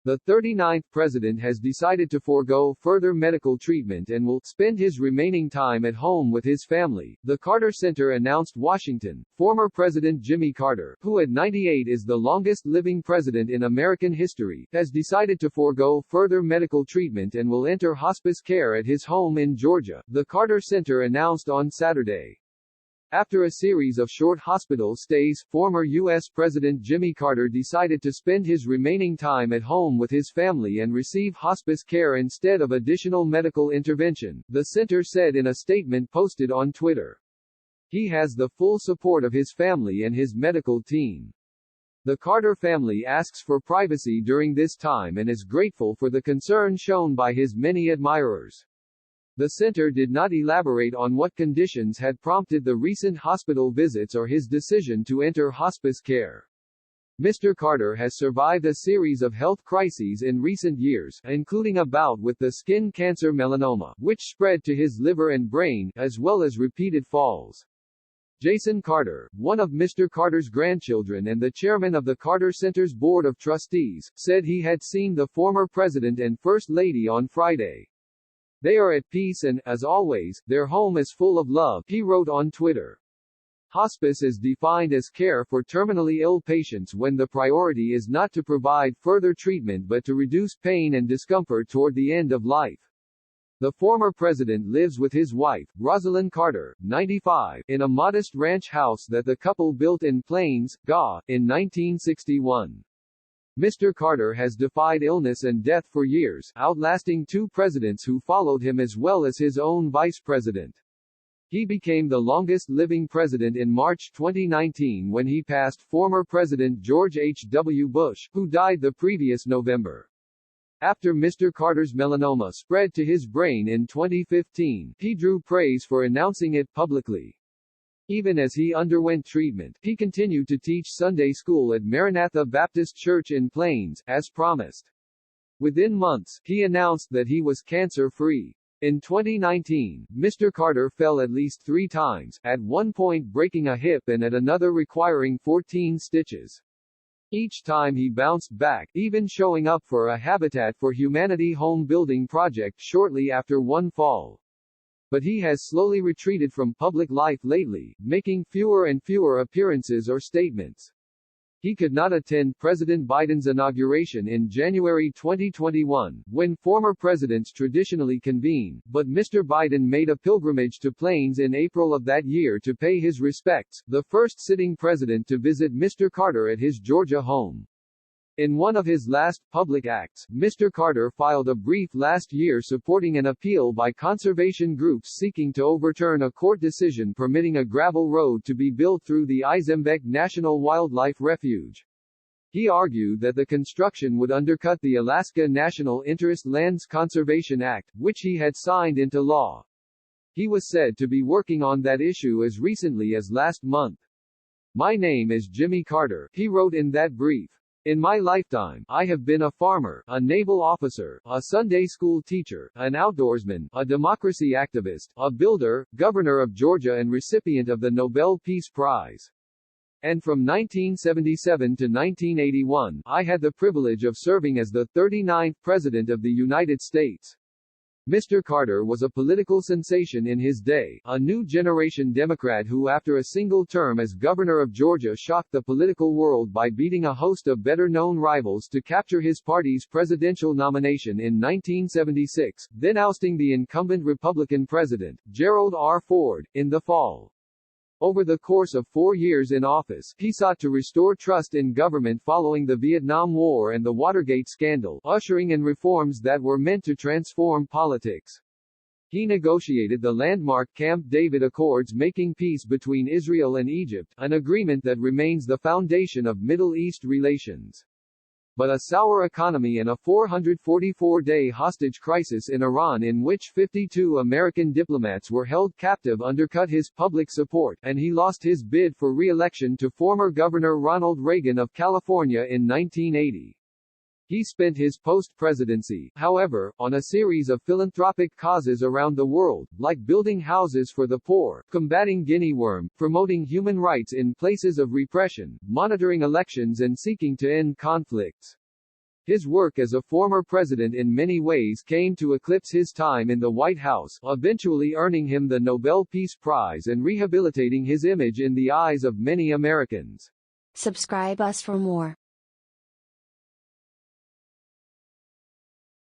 The 39th president has decided to forego further medical treatment and will spend his remaining time at home with his family, the Carter Center announced. Washington. Former President Jimmy Carter, who at 98 is the longest living president in American history, has decided to forego further medical treatment and will enter hospice care at his home in Georgia, the Carter Center announced on Saturday. After a series of short hospital stays, former U.S. President Jimmy Carter decided to spend his remaining time at home with his family and receive hospice care instead of additional medical intervention, the center said in a statement posted on Twitter. He has the full support of his family and his medical team. The Carter family asks for privacy during this time and is grateful for the concern shown by his many admirers. The center did not elaborate on what conditions had prompted the recent hospital visits or his decision to enter hospice care. Mr. Carter has survived a series of health crises in recent years, including a bout with the skin cancer melanoma, which spread to his liver and brain, as well as repeated falls. Jason Carter, one of Mr. Carter's grandchildren and the chairman of the Carter Center's Board of Trustees, said he had seen the former president and First Lady on Friday. They are at peace and, as always, their home is full of love, he wrote on Twitter. Hospice is defined as care for terminally ill patients when the priority is not to provide further treatment but to reduce pain and discomfort toward the end of life. The former president lives with his wife, Rosalind Carter, 95, in a modest ranch house that the couple built in Plains, GA, in 1961. Mr. Carter has defied illness and death for years, outlasting two presidents who followed him as well as his own vice president. He became the longest living president in March 2019 when he passed former President George H. W. Bush, who died the previous November. After Mr. Carter's melanoma spread to his brain in 2015, he drew praise for announcing it publicly. Even as he underwent treatment, he continued to teach Sunday school at Maranatha Baptist Church in Plains, as promised. Within months, he announced that he was cancer-free. In 2019, Mr. Carter fell at least 3 times, at one point breaking a hip and at another requiring 14 stitches. Each time he bounced back, even showing up for a Habitat for Humanity home building project shortly after one fall. But he has slowly retreated from public life lately, making fewer and fewer appearances or statements. He could not attend President Biden's inauguration in January 2021, when former presidents traditionally convene, but Mr. Biden made a pilgrimage to Plains in April of that year to pay his respects, the first sitting president to visit Mr. Carter at his Georgia home. In one of his last public acts, Mr. Carter filed a brief last year supporting an appeal by conservation groups seeking to overturn a court decision permitting a gravel road to be built through the Izembek National Wildlife Refuge. He argued that the construction would undercut the Alaska National Interest Lands Conservation Act, which he had signed into law. He was said to be working on that issue as recently as last month. "My name is Jimmy Carter," he wrote in that brief. "In my lifetime, I have been a farmer, a naval officer, a Sunday school teacher, an outdoorsman, a democracy activist, a builder, governor of Georgia and recipient of the Nobel Peace Prize. And from 1977 to 1981, I had the privilege of serving as the 39th President of the United States." Mr. Carter was a political sensation in his day, a new generation Democrat who after a single term as governor of Georgia shocked the political world by beating a host of better-known rivals to capture his party's presidential nomination in 1976, then ousting the incumbent Republican president, Gerald R. Ford, in the fall. Over the course of 4 years in office, he sought to restore trust in government following the Vietnam War and the Watergate scandal, ushering in reforms that were meant to transform politics. He negotiated the landmark Camp David Accords making peace between Israel and Egypt, an agreement that remains the foundation of Middle East relations. But a sour economy and a 444-day hostage crisis in Iran in which 52 American diplomats were held captive undercut his public support, and he lost his bid for re-election to former Governor Ronald Reagan of California in 1980. He spent his post-presidency, however, on a series of philanthropic causes around the world, like building houses for the poor, combating guinea worm, promoting human rights in places of repression, monitoring elections and seeking to end conflicts. His work as a former president in many ways came to eclipse his time in the White House, eventually earning him the Nobel Peace Prize and rehabilitating his image in the eyes of many Americans. Subscribe us for more.